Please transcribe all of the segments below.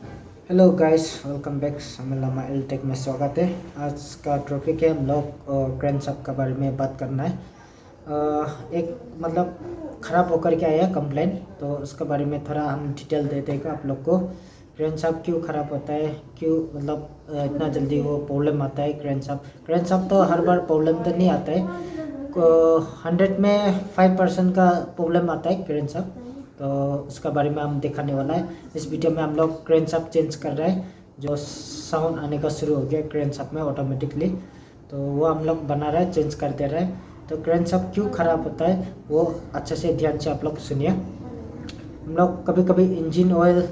Hello guys, welcome back. समलामा एलटेक में स्वागत है। आज का टॉपिक है हम लोग क्रैंकशाफ्ट के बारे में बात करना है। एक मतलब ख़राब होकर के आया कंप्लेन, तो उसके बारे में थोड़ा हम डिटेल दे देगा आप लोग को। क्रैंकशाफ्ट क्यों ख़राब होता है, क्यों मतलब इतना जल्दी वो प्रॉब्लम आता है। क्रैंकशाफ्ट तो हर बार प्रॉब्लम तो नहीं आता है, 100 में 5% का प्रॉब्लम आता है क्रैंकशाफ्ट। तो उसका बारे में हम दिखाने वाला है इस वीडियो में। हम लोग क्रैंकशाफ्ट चेंज कर रहे हैं, जो साउंड आने का शुरू हो गया क्रैंकशाफ्ट में ऑटोमेटिकली, तो वो हम लोग बना रहे हैं, चेंज कर दे रहे हैं। तो क्रैंकशाफ्ट क्यों ख़राब होता है वो अच्छे से ध्यान से आप लोग सुनिए। हम लोग कभी कभी इंजन ऑयल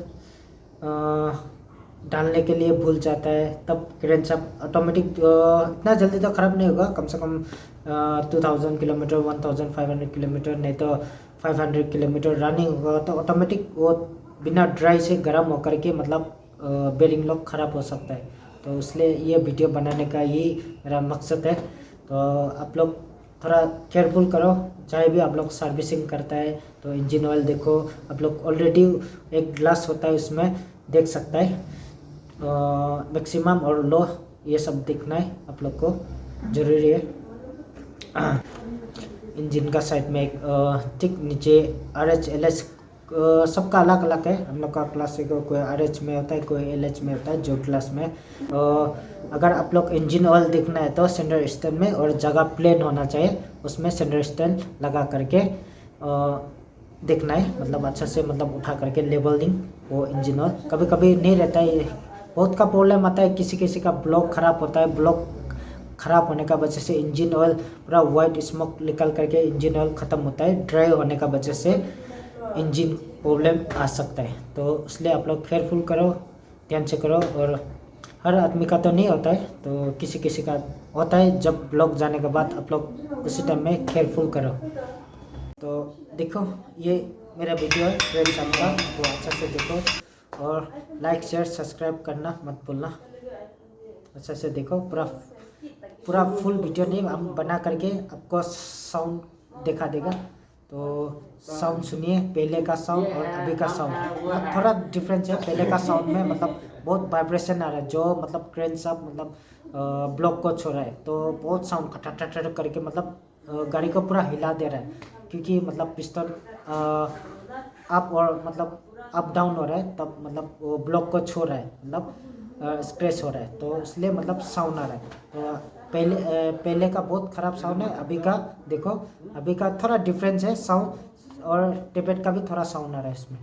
डालने के लिए भूल जाता है, तब क्रैंकशाफ्ट ऑटोमेटिक इतना जल्दी तो ख़राब नहीं होगा, कम से कम 2000 किलोमीटर 1500 किलोमीटर नहीं तो 500 किलोमीटर रनिंग होगा तो ऑटोमेटिक वो बिना ड्राई से गर्म होकर के मतलब बेरिंग लॉक ख़राब हो सकता है। तो इसलिए ये वीडियो बनाने का यही मेरा मकसद है। तो आप लोग थोड़ा केयरफुल करो, चाहे भी आप लोग सर्विसिंग करता है तो इंजन ऑयल देखो। आप लोग ऑलरेडी एक ग्लास होता है उसमें देख सकता है, मैक्सिमम और लो ये सब देखना है आप लोग को, ज़रूरी है। इंजन का साइड में एक ठीक नीचे RH LH सबका अलग अलग है। हम लोग का क्लासिक कोई RH में होता है, कोई LH में होता है, जो क्लास में। अगर आप लोग इंजन ऑयल देखना है तो सेंटर स्टैंड में, और जगह प्लेन होना चाहिए उसमें सेंटर स्टैंड लगा करके देखना है, मतलब अच्छा से मतलब उठा करके लेवलिंग वो इंजन ऑयल। कभी कभी नहीं रहता है, बहुत का प्रॉब्लम आता है, किसी किसी का ब्लॉक ख़राब होता है। ब्लॉक ख़राब होने का वजह से इंजन ऑयल पूरा वाइट स्मोक निकल करके इंजन ऑयल ख़त्म होता है। ड्राई होने का वजह से इंजन प्रॉब्लम आ सकता है। तो इसलिए आप लोग केयरफुल करो, ध्यान से करो। और हर आदमी का तो नहीं होता है, तो किसी किसी का होता है। जब ब्लॉक जाने के बाद आप लोग उसी टाइम में केयरफुल करो। तो देखो, ये मेरा वीडियो है क्रैंकशाफ्ट का, तो अच्छा से देखो और लाइक शेयर सब्सक्राइब करना मत भूलना। अच्छा से देखो, पूरा पूरा फुल वीडियो नहीं हम बना करके आपको साउंड दिखा देगा। तो साउंड सुनिए, पहले का साउंड और अभी का साउंड थोड़ा डिफरेंस है। पहले का साउंड में मतलब बहुत वाइब्रेशन आ रहा है, जो मतलब क्रैंकशाफ्ट मतलब ब्लॉक को छोड़ रहा है, तो बहुत साउंड खटखट करके मतलब गाड़ी को पूरा हिला दे रहा है, क्योंकि मतलब पिस्टन अप और मतलब अप डाउन हो रहा है, तब मतलब वो ब्लॉक को छोड़ रहा है, मतलब स्क्रैच हो रहा है, तो इसलिए मतलब साउंड आ रहा है। पहले का बहुत ख़राब साउंड है, अभी का देखो, अभी का थोड़ा डिफरेंस है साउंड, और टेपेट का भी थोड़ा साउंड आ रहा है इसमें।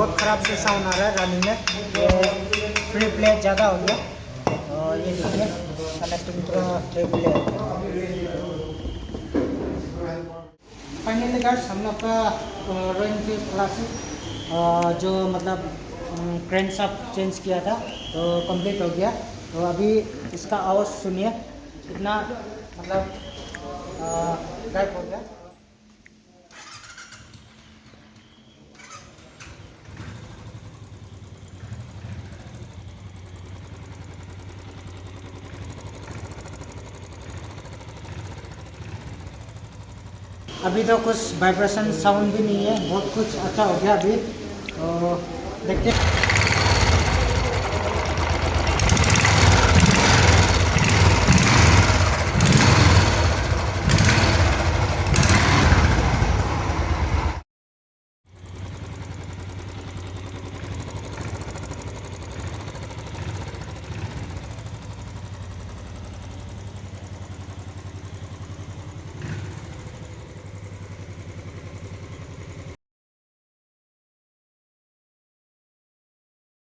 बहुत ख़राब से साउंड आ रहा है रनिंग में। ये फ्री प्ले ज़्यादा हो गया। और ये देखिए कनेक्टिंग पूरा फ्री प्ले। फाइनली गाइस हम लोग का रॉयल एनफील्ड क्लासिक जो मतलब क्रैंकशाफ्ट चेंज किया था तो कंप्लीट हो गया। तो अभी इसका आवाज़ सुनिए, कितना मतलब गायब हो गया। अभी तो कुछ वाइब्रेशन साउंड भी नहीं है, बहुत कुछ अच्छा हो गया अभी। तो देखते